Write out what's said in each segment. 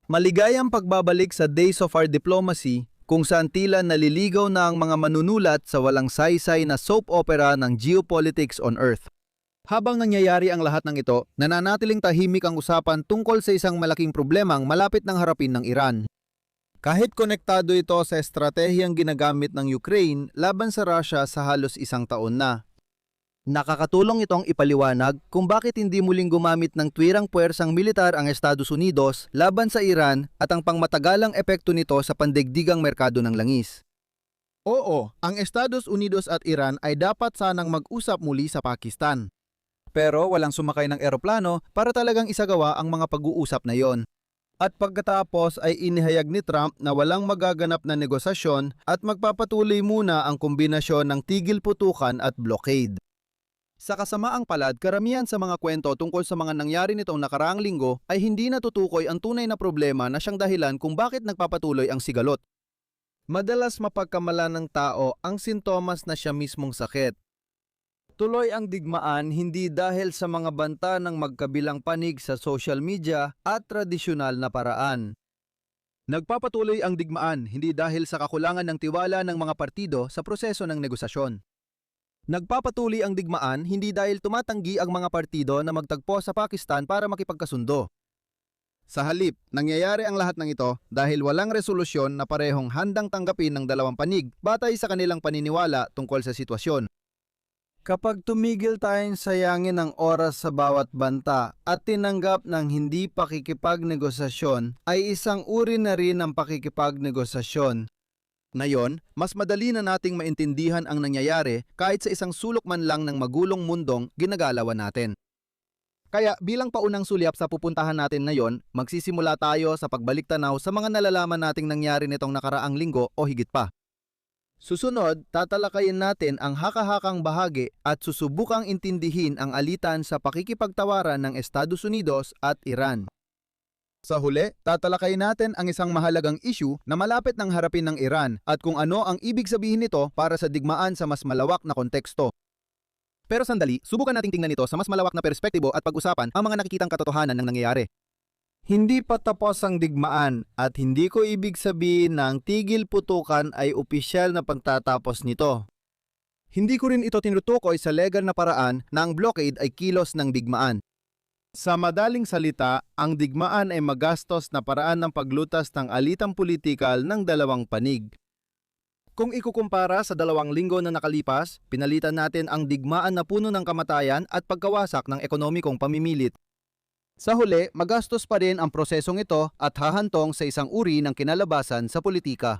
Maligayang pagbabalik sa Days of Our Diplomacy kung saan tila naliligaw na ang mga manunulat sa walang saysay na soap opera ng geopolitics on Earth. Habang nangyayari ang lahat ng ito, nananatiling tahimik ang usapan tungkol sa isang malaking problemang malapit ng harapin ng Iran. Kahit konektado ito sa estratehiyang ginagamit ng Ukraine laban sa Russia sa halos isang taon na. Nakakatulong itong ipaliwanag kung bakit hindi muling gumamit ng tuwirang puwersang militar ang Estados Unidos laban sa Iran at ang pangmatagalang epekto nito sa pandaigdigang merkado ng langis. Oo, ang Estados Unidos at Iran ay dapat sanang mag-usap muli sa Pakistan. Pero walang sumakay ng eroplano para talagang isagawa ang mga pag-uusap na yon. At pagkatapos ay inihayag ni Trump na walang magaganap na negosasyon at magpapatuloy muna ang kombinasyon ng tigil putukan at blockade. Sa kasamaang palad, karamihan sa mga kwento tungkol sa mga nangyari nitong nakaraang linggo ay hindi natutukoy ang tunay na problema na siyang dahilan kung bakit nagpapatuloy ang sigalot. Madalas mapagkamala ng tao ang sintomas na siya mismong sakit. Tuloy ang digmaan hindi dahil sa mga banta ng magkabilang panig sa social media at tradisyonal na paraan. Nagpapatuloy ang digmaan hindi dahil sa kakulangan ng tiwala ng mga partido sa proseso ng negosasyon. Nagpapatuloy ang digmaan hindi dahil tumatanggi ang mga partido na magtagpo sa Pakistan para makipagkasundo. Sa halip, nangyayari ang lahat ng ito dahil walang resolusyon na parehong handang tanggapin ng dalawang panig batay sa kanilang paniniwala tungkol sa sitwasyon. Kapag tumigil tayong sayangin ang oras sa bawat banta at tinanggap ng hindi pakikipagnegosasyon ay isang uri na rin ng pakikipagnegosasyon. Ngayon, mas madali na nating maintindihan ang nangyayari kahit sa isang sulok man lang ng magulong mundong ginagalawan natin. Kaya bilang paunang sulyap sa pupuntahan natin ngayon, magsisimula tayo sa pagbalik-tanaw sa mga nalalaman nating nangyari nitong nakaraang linggo o higit pa. Susunod, tatalakayin natin ang haka-hakang bahagi at susubukang intindihin ang alitan sa pakikipagtawaran ng Estados Unidos at Iran. Sa huli, tatalakayin natin ang isang mahalagang issue na malapit ng harapin ng Iran at kung ano ang ibig sabihin nito para sa digmaan sa mas malawak na konteksto. Pero sandali, subukan nating tingnan ito sa mas malawak na perspektibo at pag-usapan ang mga nakikitang katotohanan ng nangyayari. Hindi pa tapos ang digmaan at hindi ko ibig sabihin na ang tigil putukan ay opisyal na pagtatapos nito. Hindi ko rin ito tinutukoy sa legal na paraan na ang blockade ay kilos ng digmaan. Sa madaling salita, ang digmaan ay magastos na paraan ng paglutas ng alitang politikal ng dalawang panig. Kung ikukumpara sa 2 linggo na nakalipas, pinalitan natin ang digmaan na puno ng kamatayan at pagkawasak ng ekonomikong pamimilit. Sa huli, magastos pa rin ang prosesong ito at hahantong sa isang uri ng kinalabasan sa politika.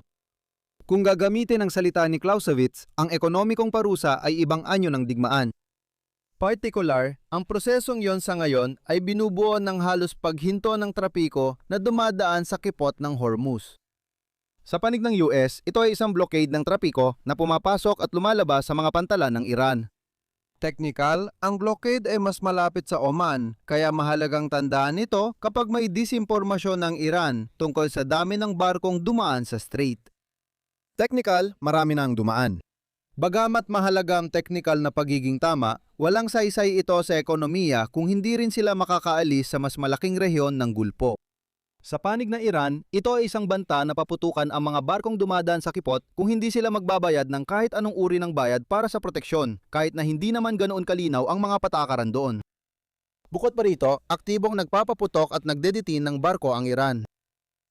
Kung gagamitin ang salita ni Clausewitz, ang ekonomikong parusa ay ibang anyo ng digmaan. Particular, ang prosesong yon sa ngayon ay binubuo ng halos paghinto ng trapiko na dumadaan sa kipot ng Hormuz. Sa panig ng US, ito ay isang blockade ng trapiko na pumapasok at lumalabas sa mga pantalan ng Iran. Technical, ang blockade ay mas malapit sa Oman, kaya mahalagang tandaan ito kapag may disinformasyon ng Iran tungkol sa dami ng barkong dumaan sa strait. Technical, marami na ang dumaan. Bagamat mahalaga ang technical na pagiging tama, walang saysay ito sa ekonomiya kung hindi rin sila makakaalis sa mas malaking rehiyon ng Gulpo. Sa panig ng Iran, ito ay isang banta na paputukan ang mga barkong dumadaan sa kipot kung hindi sila magbabayad ng kahit anong uri ng bayad para sa proteksyon, kahit na hindi naman ganoon kalinaw ang mga patakaran doon. Bukod pa rito, aktibong nagpapaputok at nagdedetain ng barko ang Iran.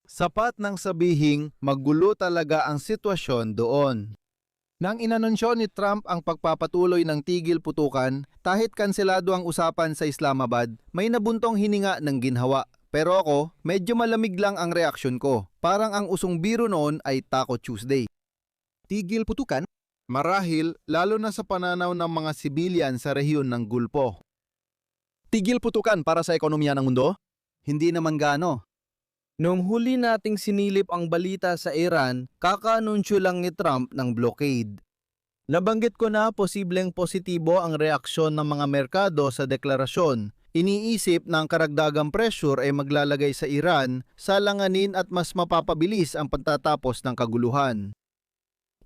Sapat nang sabihing magulo talaga ang sitwasyon doon. Nang inanunsyo ni Trump ang pagpapatuloy ng tigil putukan, kahit kanselado ang usapan sa Islamabad, may nabuntong hininga ng ginhawa. Pero ako, medyo malamig lang ang reaksyon ko. Parang ang usong biro noon ay Taco Tuesday. Tigil putukan? Marahil, lalo na sa pananaw ng mga sibilyan sa rehiyon ng Gulpo. Tigil putukan para sa ekonomiya ng mundo? Hindi naman gaano. Noong huli nating sinilip ang balita sa Iran, kakaanunsyo lang ni Trump ng blockade. Nabanggit ko na posibleng positibo ang reaksyon ng mga merkado sa deklarasyon. Iniisip na ang karagdagang pressure ay maglalagay sa Iran sa langanin at mas mapapabilis ang pagtatapos ng kaguluhan.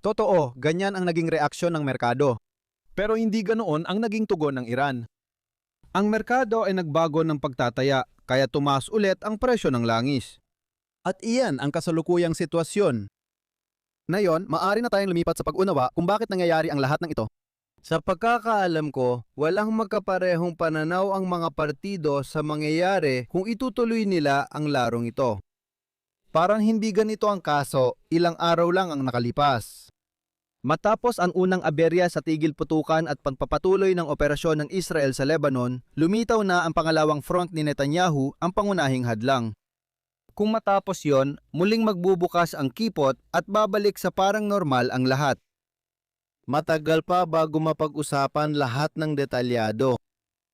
Totoo, ganyan ang naging reaksyon ng merkado. Pero hindi ganoon ang naging tugon ng Iran. Ang merkado ay nagbago ng pagtataya, kaya tumaas ulit ang presyo ng langis. At iyan ang kasalukuyang sitwasyon. Ngayon, maaari na tayong lumipat sa pag-unawa kung bakit nangyayari ang lahat ng ito. Sa pagkakaalam ko, walang magkaparehong pananaw ang mga partido sa mangyayari kung itutuloy nila ang larong ito. Parang hindi ganito ang kaso, ilang araw lang ang nakalipas. Matapos ang unang aberya sa tigil putukan at pagpapatuloy ng operasyon ng Israel sa Lebanon, lumitaw na ang pangalawang front ni Netanyahu ang pangunahing hadlang. Kung matapos yon, muling magbubukas ang kipot at babalik sa parang normal ang lahat. Matagal pa bago mapag-usapan lahat ng detalyado.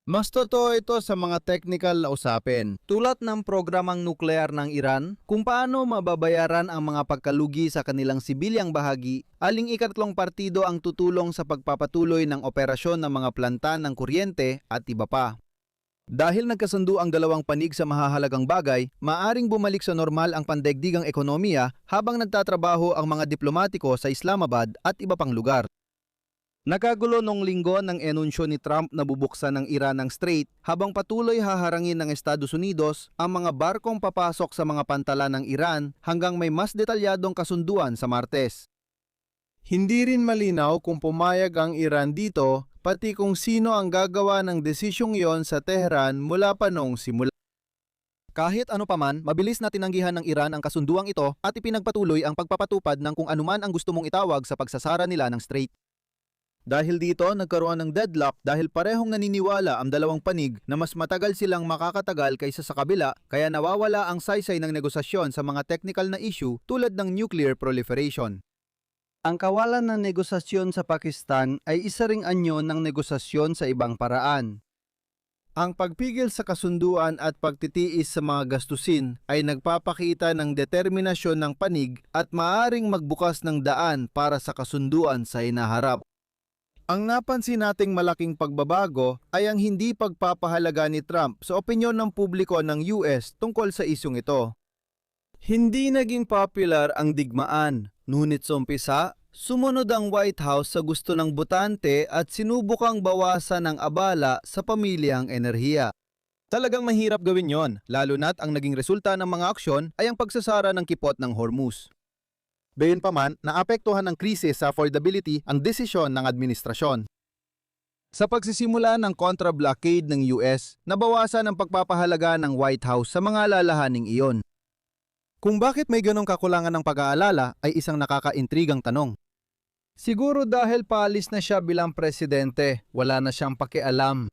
Mas totoo ito sa mga technical na usapin, tulad ng programang nuklear ng Iran, kung paano mababayaran ang mga pagkalugi sa kanilang sibilyang bahagi, aling ikatlong partido ang tutulong sa pagpapatuloy ng operasyon ng mga planta ng kuryente at iba pa. Dahil nagkasundo ang dalawang panig sa mahahalagang bagay, maaring bumalik sa normal ang pandaigdigang ekonomiya habang nagtatrabaho ang mga diplomatiko sa Islamabad at iba pang lugar. Nakagulo nung linggo ng enunsyo ni Trump na bubuksan ng Iran ang Strait habang patuloy haharangin ng Estados Unidos ang mga barkong papasok sa mga pantalan ng Iran hanggang may mas detalyadong kasunduan sa Martes. Hindi rin malinaw kung pumayag ang Iran dito, pati kung sino ang gagawa ng desisyong yon sa Tehran mula pa noong simula. Kahit ano paman, mabilis na tinanggihan ng Iran ang kasunduang ito at ipinagpatuloy ang pagpapatupad ng kung anuman ang gusto mong itawag sa pagsasara nila ng Strait. Dahil dito, nagkaroon ng deadlock dahil parehong naniniwala ang dalawang panig na mas matagal silang makakatagal kaysa sa kabila, kaya nawawala ang saysay ng negosasyon sa mga technical na issue tulad ng nuclear proliferation. Ang kawalan ng negosasyon sa Pakistan ay isa ring anyo ng negosasyon sa ibang paraan. Ang pagpigil sa kasunduan at pagtitiis sa mga gastusin ay nagpapakita ng determinasyon ng panig at maaring magbukas ng daan para sa kasunduan sa hinaharap. Ang napansin nating malaking pagbabago ay ang hindi pagpapahalaga ni Trump sa opinyon ng publiko ng US tungkol sa isyung ito. Hindi naging popular ang digmaan, ngunit sa umpisa, sumunod ang White House sa gusto ng botante at sinubukang bawasan ang abala sa pamilyang enerhiya. Talagang mahirap gawin yon, lalo na't ang naging resulta ng mga aksyon ay ang pagsasara ng kipot ng Hormuz. Gayunpaman, naapektuhan ng krisis sa affordability ang desisyon ng administrasyon. Sa pagsisimula ng contra-blockade ng US, nabawasan ang pagpapahalaga ng White House sa mga lalahaning iyon. Kung bakit may ganong kakulangan ng pag-aalala ay isang nakakaintrigang tanong. Siguro dahil paalis na siya bilang presidente, wala na siyang pakialam.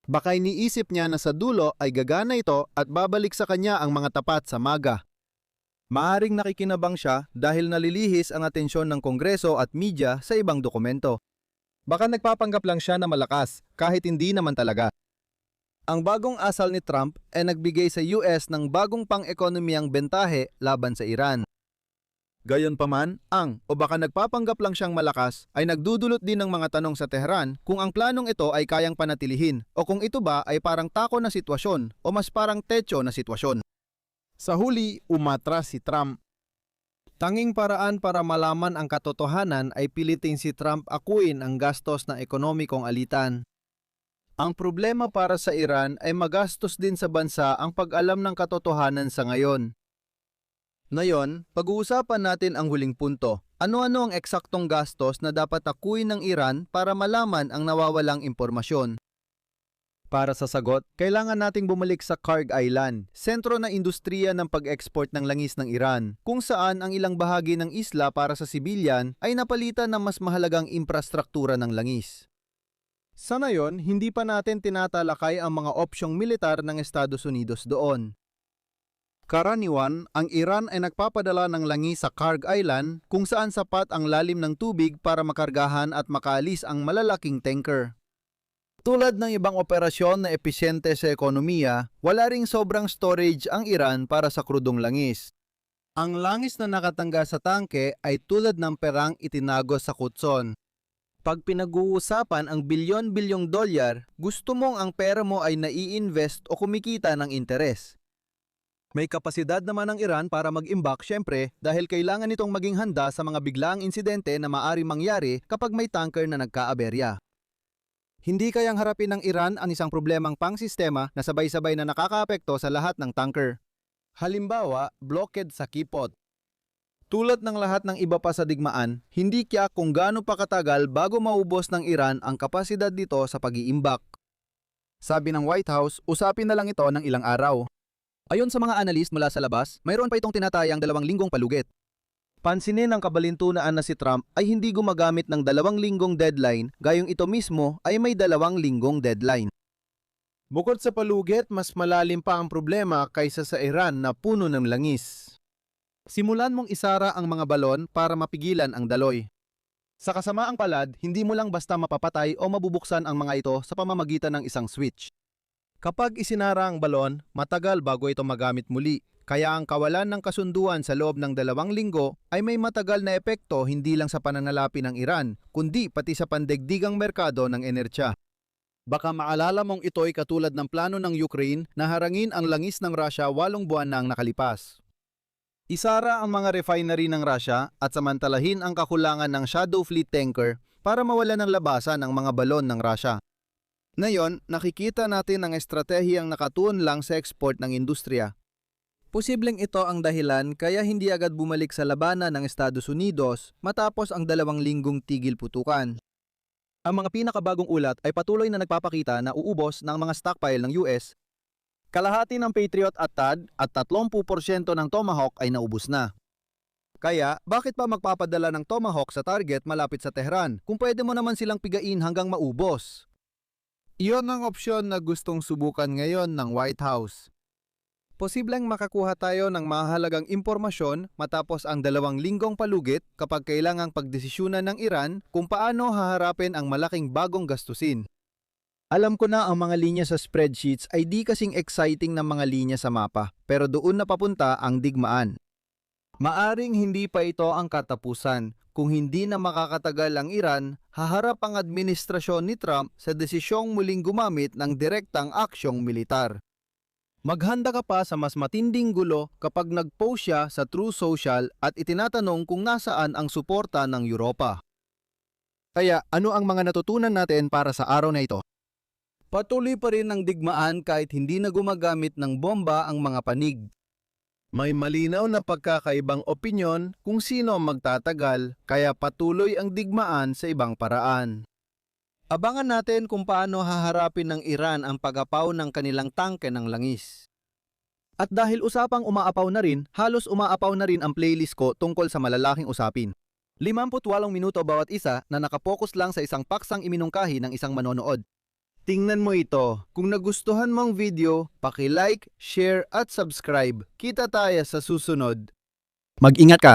Baka iniisip niya na sa dulo ay gagana ito at babalik sa kanya ang mga tapat sa MAGA. Maaring nakikinabang siya dahil nalilihis ang atensyon ng Kongreso at media sa ibang dokumento. Baka nagpapanggap lang siya na malakas kahit hindi naman talaga. Ang bagong asal ni Trump ay nagbigay sa US ng bagong pang-ekonomiyang bentahe laban sa Iran. Gayunpaman, baka nagpapanggap lang siyang malakas ay nagdudulot din ng mga tanong sa Tehran kung ang planong ito ay kayang panatilihin o kung ito ba ay parang tako na sitwasyon o mas parang techo na sitwasyon. Sa huli, umatras si Trump. Tanging paraan para malaman ang katotohanan ay piliting si Trump akuin ang gastos na ekonomikong alitan. Ang problema para sa Iran ay magastos din sa bansa ang pag-alam ng katotohanan sa ngayon. Ngayon, pag-uusapan natin ang huling punto. Ano-ano ang eksaktong gastos na dapat akuin ng Iran para malaman ang nawawalang impormasyon? Para sa sagot, kailangan nating bumalik sa Kharg Island, sentro na industriya ng pag-export ng langis ng Iran, kung saan ang ilang bahagi ng isla para sa sibilyan ay napalitan ng mas mahalagang infrastruktura ng langis. Sa ngayon, hindi pa natin tinatalakay ang mga opsyong militar ng Estados Unidos doon. Karaniwan, ang Iran ay nagpapadala ng langis sa Kharg Island kung saan sapat ang lalim ng tubig para makargahan at makaalis ang malalaking tanker. Tulad ng ibang operasyon na episyente sa ekonomiya, wala ring sobrang storage ang Iran para sa krudong langis. Ang langis na nakatangga sa tangke ay tulad ng perang itinago sa kutson. Pag pinag-uusapan ang bilyon-bilyong dolyar, gusto mong ang pera mo ay nai-invest o kumikita ng interes. May kapasidad naman ang Iran para mag-imbak syempre dahil kailangan nitong maging handa sa mga biglaang insidente na maaari mangyari kapag may tanker na nagkaaberya. Hindi kayang harapin ng Iran ang isang problemang pang-sistema na sabay-sabay na nakakaapekto sa lahat ng tanker. Halimbawa, blockade sa kipot. Tulad ng lahat ng iba pa sa digmaan, hindi tiyak kung gaano pa katagal bago maubos ng Iran ang kapasidad nito sa pag-iimbak. Sabi ng White House, usapin na lang ito ng ilang araw. Ayon sa mga analyst mula sa labas, mayroon pa itong tinatayang 2 linggong palugit. Pansinin ng kabalintunaan na si Trump ay hindi gumagamit ng 2 linggong deadline, gayong ito mismo ay may 2 linggong deadline. Bukod sa palugit, mas malalim pa ang problema kaysa sa Iran na puno ng langis. Simulan mong isara ang mga balon para mapigilan ang daloy. Sa kasamaang palad, hindi mo lang basta mapapatay o mabubuksan ang mga ito sa pamamagitan ng isang switch. Kapag isinara ang balon, matagal bago ito magamit muli, kaya ang kawalan ng kasunduan sa loob ng 2 linggo ay may matagal na epekto hindi lang sa pananalapi ng Iran, kundi pati sa pandaigdigang merkado ng enerhiya. Baka maalala mong ito'y katulad ng plano ng Ukraine na harangin ang langis ng Russia 8 buwan na ang nakalipas. Isara ang mga refinery ng Russia at samantalahin ang kakulangan ng Shadow Fleet tanker para mawala ng labasan ang mga balon ng Russia. Ngayon, nakikita natin ang estratehiyang nakatuon lang sa export ng industriya. Posibleng ito ang dahilan kaya hindi agad bumalik sa labanan ng Estados Unidos matapos ang 2 linggong tigil putukan. Ang mga pinakabagong ulat ay patuloy na nagpapakita na uubos ng mga stockpile ng US. Kalahati ng Patriot at THAAD at 30% ng Tomahawk ay naubos na. Kaya, bakit pa magpapadala ng Tomahawk sa target malapit sa Tehran kung pwede mo naman silang pigain hanggang maubos? Iyon ang opsyon na gustong subukan ngayon ng White House. Posibleng makakuha tayo ng mahalagang impormasyon matapos ang 2 linggong palugit kapag kailangang pagdesisyunan ng Iran kung paano haharapin ang malaking bagong gastusin. Alam ko na ang mga linya sa spreadsheets ay di kasing exciting ng mga linya sa mapa, pero doon na papunta ang digmaan. Maaring hindi pa ito ang katapusan. Kung hindi na makakatagal ang Iran, haharap ang administrasyon ni Trump sa desisyong muling gumamit ng direktang aksyong militar. Maghanda ka pa sa mas matinding gulo kapag nag-post siya sa True Social at itinatanong kung nasaan ang suporta ng Europa. Kaya ano ang mga natutunan natin para sa araw na ito? Patuloy pa rin ang digmaan kahit hindi na gumagamit ng bomba ang mga panig. May malinaw na pagkakaibang opinyon kung sino ang magtatagal, kaya patuloy ang digmaan sa ibang paraan. Abangan natin kung paano haharapin ng Iran ang pag-apaw ng kanilang tangke ng langis. At dahil usapang umaapaw na rin, halos umaapaw na rin ang playlist ko tungkol sa malalaking usapin. 58 minuto bawat isa na nakapokus lang sa isang paksang iminungkahi ng isang manonood. Tingnan mo ito. Kung nagustuhan mong video, paki-like, share at subscribe. Kita tayo sa susunod. Mag-ingat ka!